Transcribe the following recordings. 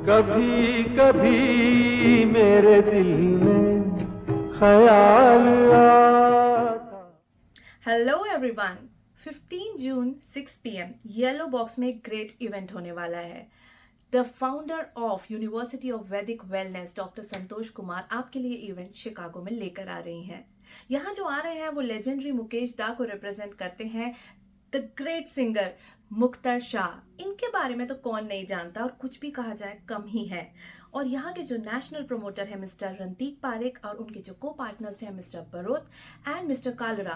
कभी कभी मेरे दिल में ख्याल आता। Hello everyone. 15 जून 6 पीएम येलो बॉक्स में एक ग्रेट इवेंट होने वाला है। The founder of university of Vedic wellness doctor Santosh Kumar आपके लिए इवेंट शिकागो में लेकर आ रही हैं। यहाँ जो आ रहे हैं वो लेजेंडरी मुकेश दा को रिप्रेजेंट करते हैं, the great singer Mukhtar Shah. इनके बारे में तो कौन नहीं जानता और कुछ भी कहा जाए कम ही है। और यहाँ के जो नेशनल प्रमोटर है मिस्टर रणदीप पारेख और उनके जो को पार्टनर्स हैं mister Barot and mister Kalra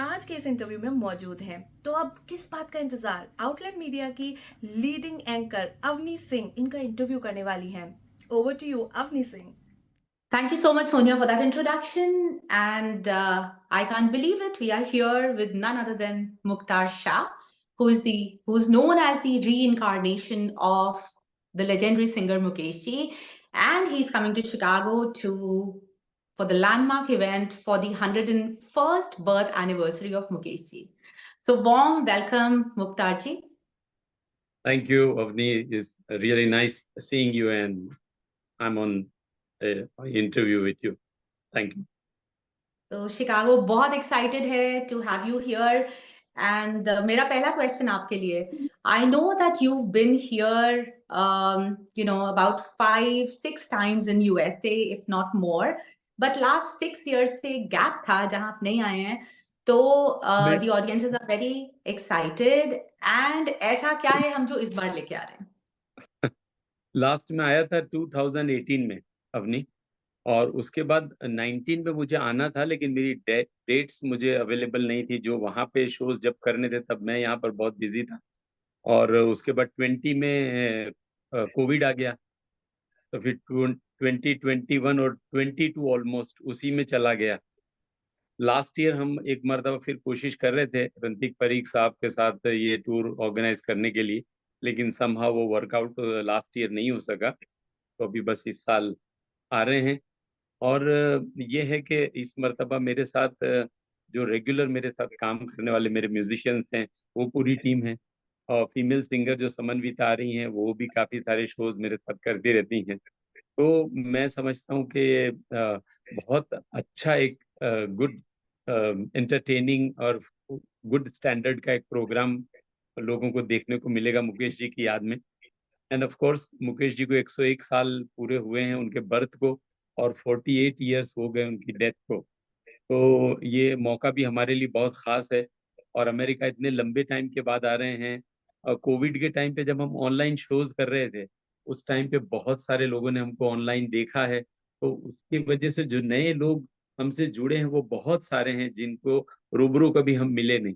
आज के इस इंटरव्यू में मौजूद हैं। तो अब किस बात का इंतजार, आउटलेट मीडिया की लीडिंग एंकर अवनी सिंह इनका इंटरव्यू करने वाली हैं। Over to you Avani Singh. Thank you so much, Sonia, for that introduction. And I can't believe it. We are here with none other than Mukhtar Shah, who's known as the reincarnation of the legendary singer Mukesh ji, and he's coming to Chicago for the landmark event for the 101st birth anniversary of Mukesh ji. So warm welcome, Mukhtar ji. Thank you, Avni. It's really nice seeing you, and I'm on an interview with you. Thank you. तो Chicago बहुत excited है to have you here and मेरा पहला question आपके लिए, I know that you been here about 5-6 times in USA if not more, but last 6 years से gap था जहां आप नहीं आए हैं। तो the audiences are very excited and ऐसा क्या है हम जो इस बार लेके आ रहे हैं? लास्ट में आया था 2018 में अवनी, और उसके बाद 19 में मुझे आना था, लेकिन मेरी डेट्स मुझे अवेलेबल नहीं थी। जो वहाँ पे शोज जब करने थे तब मैं यहाँ पर बहुत बिजी था, और उसके बाद 20 में कोविड आ गया, तो फिर 2021 और 22 ऑलमोस्ट उसी में चला गया। लास्ट ईयर हम एक मरतबा फिर कोशिश कर रहे थे रणदीप परीख साहब के साथ ये टूर ऑर्गेनाइज करने के लिए, लेकिन समहाउ वो वर्कआउट लास्ट ईयर नहीं हो सका। तो अभी बस इस साल आ रहे हैं। और ये है कि इस मरतबा मेरे साथ जो रेगुलर मेरे साथ काम करने वाले मेरे म्यूजिशियंस हैं वो पूरी टीम है, और फीमेल सिंगर जो समन्वित आ रही हैं वो भी काफ़ी सारे शोज मेरे साथ करती रहती हैं। तो मैं समझता हूँ कि ये बहुत अच्छा एक गुड एंटरटेनिंग और गुड स्टैंडर्ड का एक प्रोग्राम लोगों को देखने को मिलेगा मुकेश जी की याद में। End of course Mukesh ji को 101 साल पूरे हुए हैं उनके बर्थ को, और 48 इयर्स हो गए उनकी डेथ को। तो ये मौका भी हमारे लिए बहुत खास है। और अमेरिका इतने लंबे टाइम के बाद आ रहे हैं, और कोविड के टाइम पे जब हम ऑनलाइन शोज कर रहे थे उस टाइम पे बहुत सारे लोगों ने हमको ऑनलाइन देखा है। तो उसकी वजह से जो नए लोग हमसे जुड़े हैं वो बहुत सारे हैं जिनको रूबरू कभी हम मिले नहीं।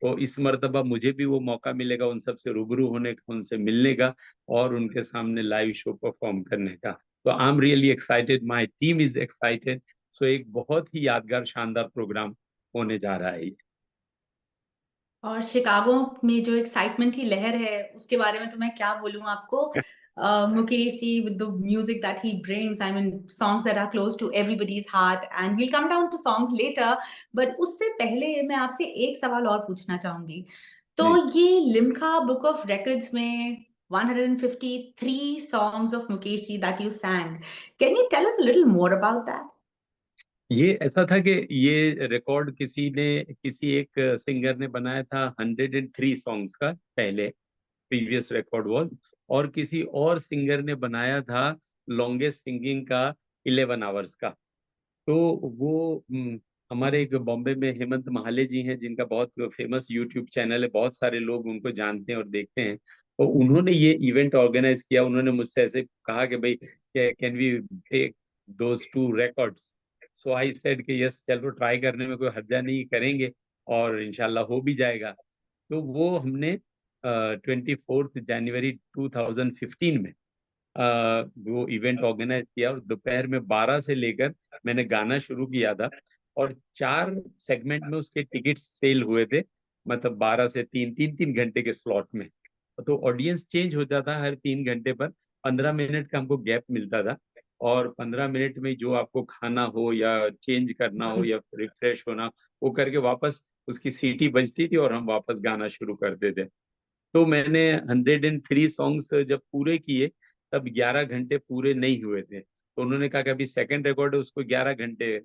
तो इस मर्तबा मुझे भी वो मौका मिलेगा उन सबसे रूबरू होने का, उनसे मिलने का, और उनके सामने लाइव शो परफॉर्म करने का। तो I am really excited, my team is excited. So एक बहुत ही यादगार शानदार प्रोग्राम होने जा रहा है। और शिकागो में जो एक्साइटमेंट की लहर है उसके बारे में तो मैं क्या बोलूं आपको। Mukesh ji, with the music that he brings, I mean songs that are close to everybody's heart, and we'll come down to songs later, but उससे पहले मैं आपसे एक सवाल और पूछना चाहूंगी। तो ये लिम्का बुक ऑफ रिकॉर्ड्स में 153 songs of Mukesh ji that you sang, can you tell us a little more about that? ये ऐसा था कि ये रिकॉर्ड किसी एक सिंगर ने बनाया था 103 सॉन्ग्स का पहले, प्रीवियस रिकॉर्ड वाज, और किसी और सिंगर ने बनाया था लॉन्गेस्ट सिंगिंग का 11 आवर्स का। तो वो हमारे एक बॉम्बे में हेमंत महाले जी हैं जिनका बहुत फेमस यूट्यूब चैनल है, बहुत सारे लोग उनको जानते हैं और देखते हैं। तो उन्होंने ये इवेंट ऑर्गेनाइज किया। उन्होंने मुझसे ऐसे कहा कि भाई can we take those two records. So I said कि यस, चलो ट्राई करने में कोई हर्जा नहीं, करेंगे और इंशाल्लाह हो भी जाएगा। तो वो हमने 24 जनवरी 2015 में वो इवेंट ऑर्गेनाइज किया, और दोपहर में 12 से लेकर मैंने गाना शुरू किया था, और 4 सेगमेंट में उसके टिकट सेल हुए थे, मतलब 12 से 3 घंटे के स्लॉट में। तो ऑडियंस चेंज हो जाता हर 3 घंटे पर, 15 मिनट का हमको गैप मिलता था, और 15 मिनट में जो आपको खाना हो या चेंज करना हो या रिफ्रेश होना, वो करके वापस उसकी सीटी बजती थी और हम वापस गाना शुरू करते थे। तो मैंने 103 सॉन्ग्स जब पूरे किए तब 11 घंटे पूरे नहीं हुए थे, तो उन्होंने कहा कि अभी सेकंड रिकॉर्ड है, उसको 11 घंटे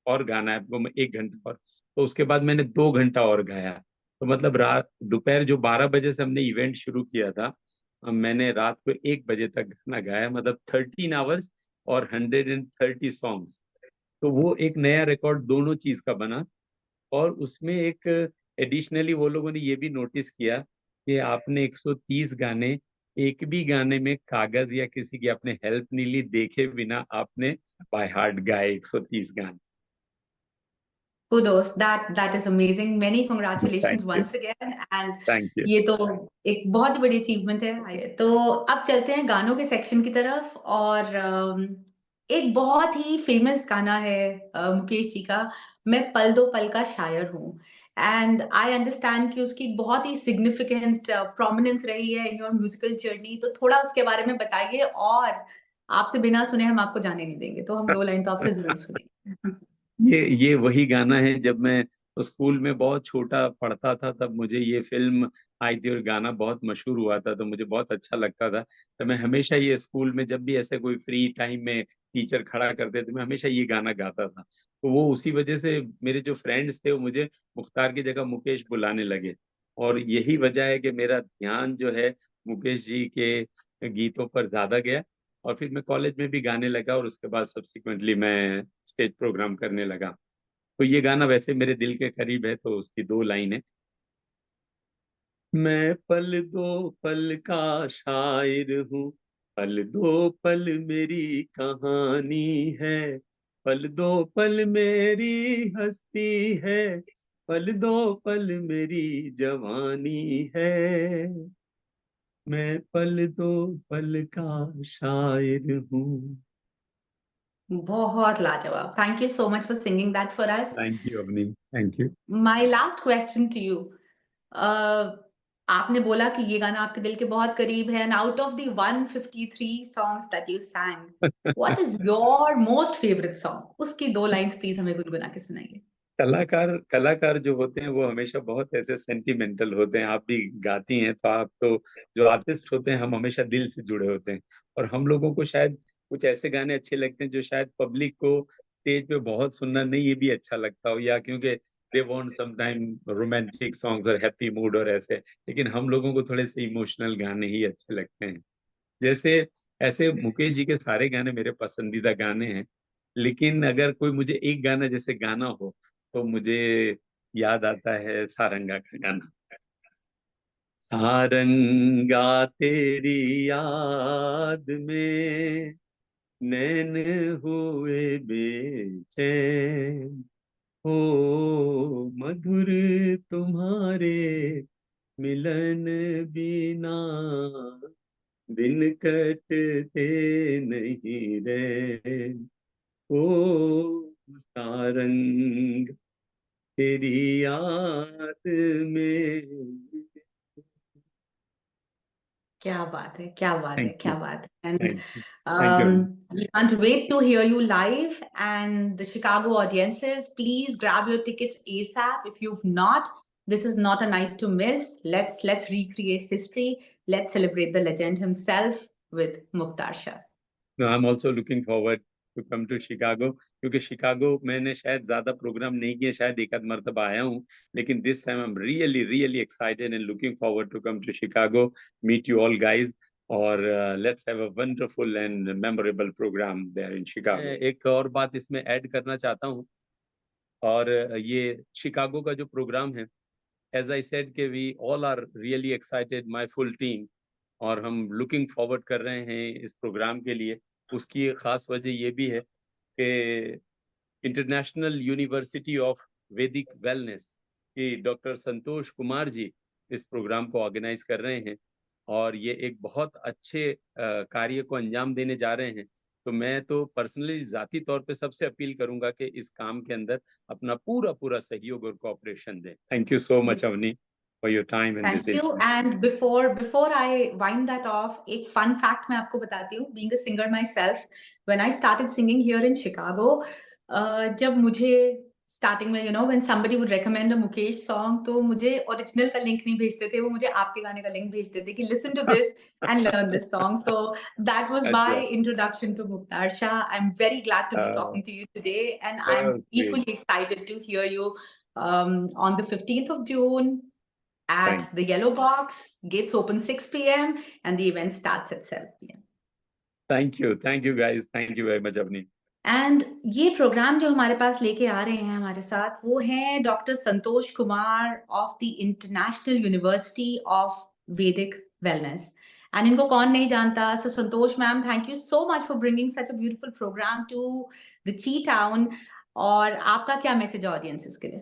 और गाना है आपको, 1 घंटा और। तो उसके बाद मैंने 2 घंटा और गाया। तो मतलब रात दोपहर जो 12 बजे से हमने इवेंट शुरू किया था, मैंने रात को 1 बजे तक गाना गाया, मतलब 13 आवर्स और 130 सॉन्ग्स। तो वो एक नया रिकॉर्ड दोनों चीज का बना। और उसमें एक एडिशनली वो लोगों ने ये भी नोटिस किया कि आपने 130 गाने, एक भी गाने में कागज या किसी की आपने हेल्प नहीं ली, देखे बिना आपने बाय हार्ट गाए 130 गाने। Kudos, that is amazing. Many thank congratulations you. once again. And thank you. ये तो एक बहुत ही बड़ी अचीवमेंट है। तो अब चलते हैं गानों के सेक्शन की तरफ। और एक बहुत ही फेमस गाना है मुकेश जी का, मैं पल दो पल का शायर हूँ। एंड आई अंडरस्टैंड कि उसकी बहुत ही सिग्निफिकेंट प्रोमिनेंस रही है इन योर म्यूजिकल जर्नी। तो थोड़ा उसके बारे में बताइए, और आपसे बिना सुने हम आपको जाने नहीं देंगे, तो हम 2 लाइन तो आपसे जरूर सुनेंगे। ये वही गाना है, जब मैं स्कूल में बहुत छोटा पढ़ता था तब मुझे ये फिल्म आई थी और गाना बहुत मशहूर हुआ था, तो मुझे बहुत अच्छा लगता था। तो मैं हमेशा ये स्कूल में जब भी ऐसे कोई फ्री टाइम में टीचर खड़ा करते थे, मैं हमेशा ये गाना गाता था। तो वो उसी वजह से मेरे जो फ्रेंड्स थे वो मुझे मुख्तार की जगह मुकेश बुलाने लगे। और यही वजह है कि मेरा ध्यान जो है मुकेश जी के गीतों पर ज्यादा गया। और फिर मैं कॉलेज में भी गाने लगा और उसके बाद सब्सिक्वेंटली मैं स्टेज प्रोग्राम करने लगा। तो ये गाना वैसे मेरे दिल के करीब है, तो उसकी 2 लाइन है। मैं पल दो पल का शायर हूँ, पल दो पल मेरी कहानी है, पल दो पल मेरी हस्ती है, पल दो पल मेरी जवानी है, मैं पल दो पल का शायर हूँ। बहुत लाजवाब। Thank you so much for singing that for us. Thank you Avani, thank you. My last question to you. आपने बोला कि ये गाना आपके दिल के बहुत करीब है, and out of the 153 songs that you sang, what is your most favourite song? उसकी 2 लाइंस प्लीज हमें गुनगुना के सुनाइए। कलाकार कलाकार जो होते हैं वो हमेशा बहुत ऐसे सेंटिमेंटल होते हैं। आप भी गाती हैं तो आप तो, जो आर्टिस्ट होते हैं हम हमेशा दिल से जुड़े होते हैं। और हम लोगों को शायद कुछ ऐसे गाने अच्छे लगते हैं जो शायद पब्लिक को स्टेज पे बहुत सुनना नहीं ये भी अच्छा लगता हो, या क्योंकि they want some time romantic songs और हैप्पी मूड और ऐसे। लेकिन हम लोगों को थोड़े से इमोशनल गाने ही अच्छे लगते हैं। जैसे ऐसे मुकेश जी के सारे गाने मेरे पसंदीदा गाने हैं। लेकिन अगर कोई मुझे एक गाना जैसे गाना हो तो मुझे याद आता है सारंगा का गाना। सारंगा तेरी याद में नैन हुए बेचैन, हो मधुर तुम्हारे मिलन बिना दिन कटते नहीं रे, ओ सारंग तेरी याद में। क्या बात है, क्या बात है, थैंक यू। क्या बात है। And thank you. Thank you. we can't wait to hear you live. And the Chicago audiences, please grab your tickets ASAP. If you've not, this is not a night to miss. Let's recreate history. Let's celebrate the legend himself with Mukhtar Shah. I am also looking forward to come to Chicago, क्योंकि Chicago मैंने शायद ज्यादा programme नहीं किए, शायद एक आध मरतबा आया हूँ। लेकिन this time I am really really excited and looking forward to come to Chicago, meet you all guys, और let's have a wonderful and memorable program there in Chicago. एक और बात इसमें ऐड करना चाहता हूँ, और ये शिकागो का जो प्रोग्राम है, एज आई सेड के we all are really excited, my full team, और हम लुकिंग फॉरवर्ड कर रहे हैं इस प्रोग्राम के लिए। उसकी खास वजह ये भी है कि international university of Vedic wellness की डॉक्टर संतोष कुमार जी इस प्रोग्राम को ऑर्गेनाइज कर रहे हैं, और ये एक बहुत अच्छे कार्य को अंजाम देने जा रहे हैं। तो मैं तो पर्सनली जाती तौर पे सबसे अपील करूंगा कि इस काम के अंदर अपना पूरा पूरा सहयोग और कोऑपरेशन दें। Thank you so much Avani for your time and this Thank you. Interview. And before I wind that off, एक fun fact मैं आपको बताती हूँ. Being a singer myself, when I started singing here in Chicago, जब मुझे starting में when somebody would recommend a Mukesh song, तो मुझे ओरिजिनल का लिंक नहीं भेजते थे, वो मुझे आपके गाने का लिंक भेजते थे कि listen to this and learn this song. So that was अच्छा, my introduction to Mukhtar Shah. I am very glad to be uh, talking to you today, and I am great. equally excited to hear you on the 15th of June at Thank the Yellow Box. Gates open 6 p.m. and the event starts at 7 p.m. thank you guys, thank you very much, Avni. And ये programme जो हमारे पास लेके आ रहे हैं हमारे साथ, वो हैं doctor Santosh Kumar of the international university of Vedic wellness. And इनको कौन नहीं जानता. So Santosh ma'am, thank you so much for bringing such a beautiful program to the Chi town. और आपका क्या मैसेज ऑडियंसेस के लिए?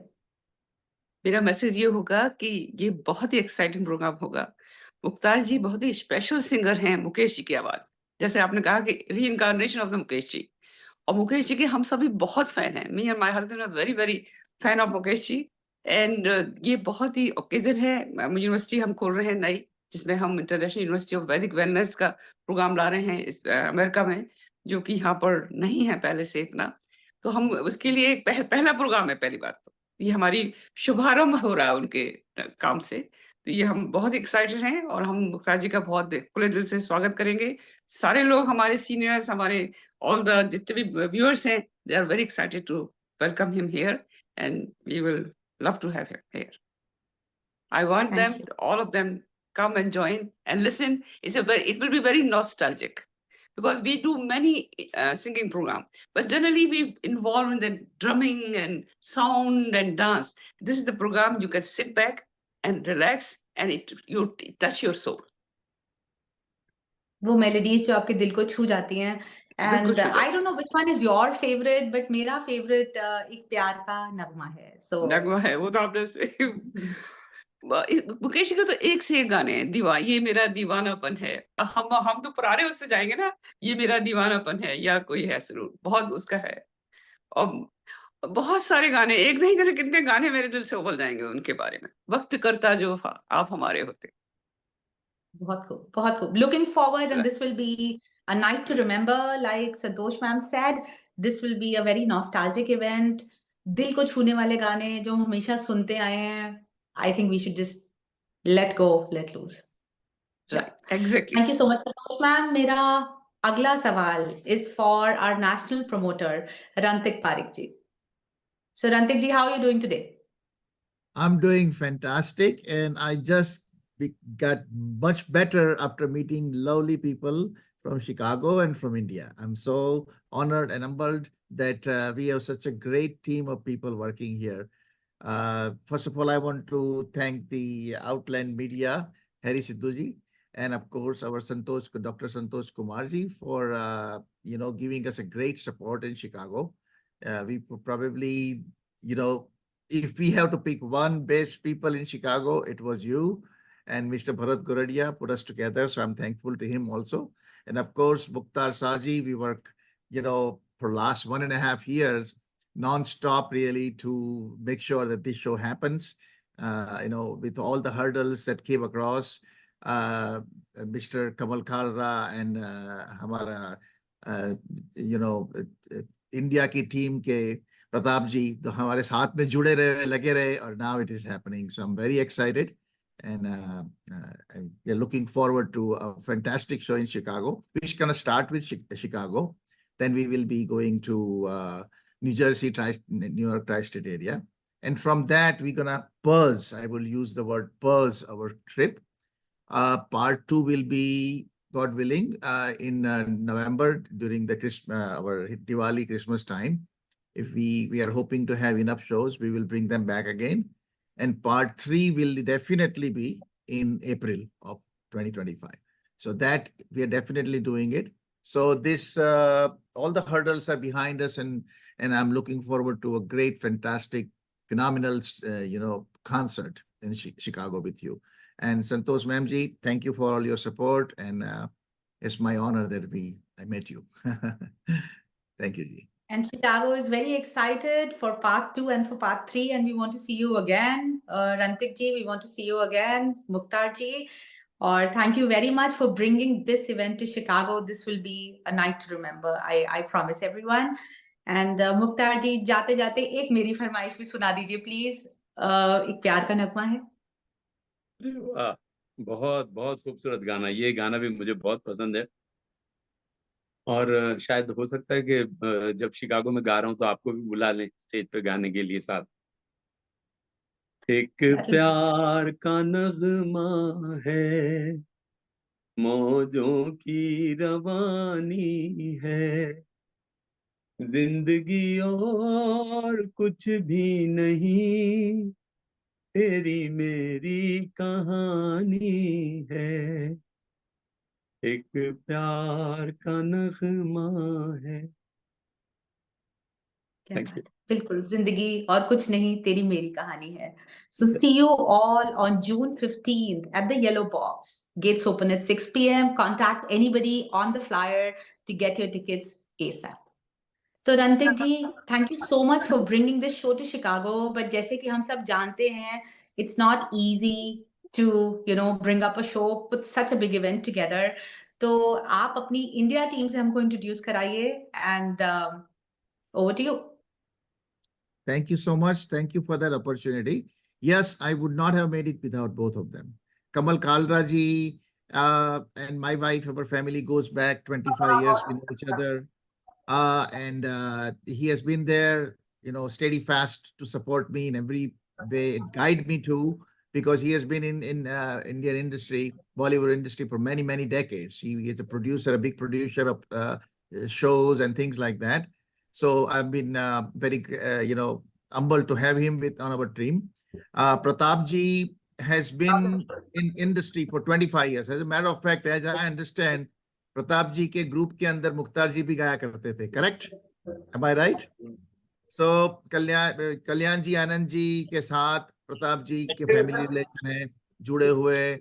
मेरा मैसेज ये होगा कि ये बहुत ही एक्साइटिंग प्रोग्राम होगा. मुख्तार जी बहुत ही स्पेशल सिंगर हैं. मुकेश जी की आवाज, जैसे आपने कहा कि reincarnation of the Mukesh ji, और मुकेश जी के हम सभी बहुत फैन हैं. Me and my husband are very very fan of Mukesh ji. And ये बहुत ही ओकेजन है. यूनिवर्सिटी हम खोल रहे हैं नई, जिसमें हम international university of Vedic wellness का प्रोग्राम ला रहे हैं अमेरिका में, जो कि यहाँ पर नहीं है पहले से इतना. तो हम उसके लिए पहला प्रोग्राम है. पहली बात तो ये हमारी शुभारंभ हो रहा है उनके काम से. तो ये हम बहुत एक्साइटेड हैं, और हम मुख्तार जी का बहुत खुले दिल से स्वागत करेंगे. सारे लोग हमारे सीनियर्स, हमारे all the जितने भी viewers हैं, they are very excited to welcome him here, and we will love to have him here. I want Thank them, you. all of them, come and join and listen. It will be very nostalgic, because we do many singing programs, but generally we involve in the drumming and sound and dance. This is the program you can sit back and relax, and it touch your soul. वो melodies जो आपके दिल को छू जाती हैं. बिल्कुल and छू जाती I don't know which one is your favourite, but मेरा फेवरेट एक प्यार का नगमा है. सो नगमा है वो तो आपने मुकेश जी का तो एक से एक गाने हैं. ये मेरा दीवानापन है. हम तो पुराने उससे जाएंगे ना. ये मेरा दीवानापन है, या कोई है सुरूर, बहुत उसका है. और बहुत सारे गाने, एक नहीं जाने कितने गाने मेरे दिल से उबल जाएंगे उनके बारे में. वक्त करता जो वफा आप हमारे होते. बहुत खूब, बहुत खूब. Looking forward, and this will be a night to remember. Like Santosh ma'am said, this will be a very nostalgic event. दिल को छूने वाले गाने जो हम हमेशा सुनते आए हैं. I think we should just let go, let loose. Right, exactly. Thank you so much, Santosh ma'am. मेरा अगला सवाल is for our national promoter, Rantik Parik ji. So Rantik ji, how are you doing today? I'm doing fantastic, and I just got much better after meeting lovely people from Chicago and from India. I'm so honored and humbled that we have such a great team of people working here. First of all, I want to thank the Outland Media, Harry Sidhuji, and of course our Dr. Santosh Kumarji for giving us a great support in Chicago. We probably, if we have to pick one best people in Chicago, it was you and Mr. Bharat Goradia put us together. So I'm thankful to him also. And of course, Mukhtar Saji, we work, for last 1.5 years, non-stop really to make sure that this show happens, with all the hurdles that came across. Mr. Kamal Kalra and Hamara, India ki team ke Pratap ji, तो हमारे साथ में जुड़े रहे, लगे रहे, और now it is happening. So I'm very excited, and we're looking forward to a fantastic show in Chicago. We're going to start with Chicago, then we will be going to New Jersey, New York tri-state area, and from that we're going to purse. I will use the word purse our trip. Part 2 will be, God willing, in November during the our Diwali Christmas time. If we are hoping to have enough shows, we will bring them back again. And part 3 will definitely be in April of 2025. So that we are definitely doing it. So this, all the hurdles are behind us, and I'm looking forward to a great, fantastic, phenomenal, concert in Chicago with you. And Santosh Ma'amji, thank you for all your support, and it's my honor that I met you. Thank you, Ji. And Chicago is very excited for part 2 and for part 3, and we want to see you again. Rantik ji, we want to see you again. Mukhtar ji, or thank you very much for bringing this event to Chicago. This will be a night to remember. I promise everyone. And Mukhtar ji, जाते जाते एक मेरी फरमाइश भी सुना दीजिए please. एक प्यार का नगमा है। अरे वाह, बहुत बहुत खूबसूरत गाना, ये गाना भी मुझे बहुत पसंद है। और शायद हो सकता है कि जब शिकागो में गा रहा हूँ तो आपको भी बुला लें स्टेज पे गाने के लिए साथ। एक प्यार का नगमा है, मौजों की रवानी है, जिंदगी और कुछ भी नहीं, तेरी मेरी कहानी है, एक प्यार का नगमा है। क्या थैंक बात यू। है। बिल्कुल, जिंदगी और कुछ नहीं, तेरी मेरी कहानी है। So see you all on June 15th at the Yellow Box. Gates open at 6 p.m. Contact anybody on the flyer to get your tickets ASAP. तो Rantik ji, thank you so much for bringing this show to Chicago. But जैसे कि हम सब जानते हैं, it's not easy to bring up a show, put such a big event together. तो आप अपनी इंडिया टीम से हमको इंट्रोड्यूस कराइए and over to you. Thank you so much. Thank you for that opportunity. Yes, I would not have made it without both of them. Kamal Kalra ji and my wife, our family goes back 25 years. We know each other. And he has been there, steadfast to support me in every way, guide me too, because he has been in Indian industry, Bollywood industry for many, many decades. He is a producer, a big producer of shows and things like that. So I've been very, humbled to have him on our team. Pratap ji has been in industry for 25 years. As a matter of fact, as I understand, Pratap ji के group के अंदर मुख्तार जी भी गाया करते थे, correct? M आई right? सो कल्याण जी, आनंद जी के साथ प्रताप जी के फैमिली रिलेशन है, जुड़े हुए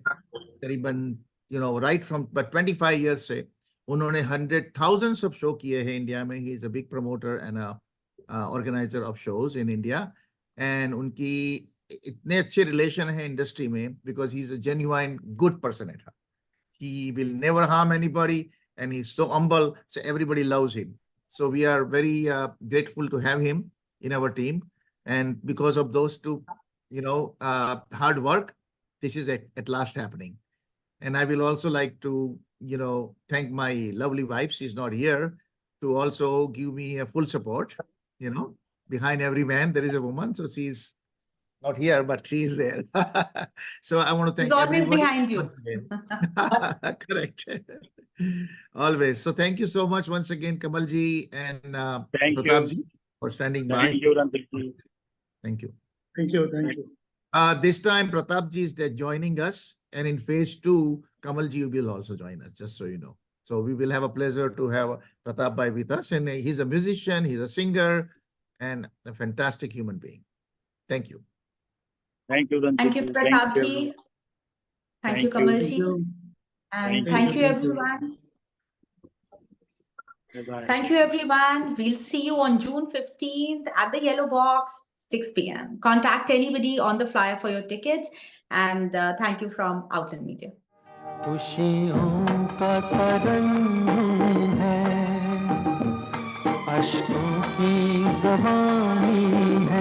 करीबन राइट फ्रॉम 25 इयर्स से। उन्होंने 100,000 ऑफ शो किए हैं इंडिया में। He is a big promoter and organiser of shows in India. And उनकी इतने अच्छे रिलेशन है इंडस्ट्री में because he is a genuine good person at. He will never harm anybody, and he's so humble, so everybody loves him. So we are very grateful to have him in our team, and because of those two, hard work, this is at last happening. And I will also like to, thank my lovely wife. She's not here to also give me a full support. Behind every man there is a woman, so she's not here, but she is there. So I want to He's thank always everybody behind you. once again. Correct. Always. So thank you so much once again, Kamal ji and Thank Pratap you. ji for standing by. Thank you, Rantik ji. Thank you. Thank you. Thank you. This time Pratap ji is there joining us, and in phase 2, Kamal ji will also join us, just so you know. So we will have a pleasure to have Pratap bhai with us, and he's a musician, he's a singer, and a fantastic human being. Thank you. Thank you, Rantik Thank you, ji. Pratap Thank ji. you. Thank you, Thank Kamal you. ji. And Thank thank you. you, everyone. Bye-bye. Thank you, everyone. We'll see you on June 15th at the Yellow Box, 6 p.m. Contact anybody on the flyer for your tickets. And thank you from Outland Media. खुशियों का तरंग है, अश्कों की ज़बानी है।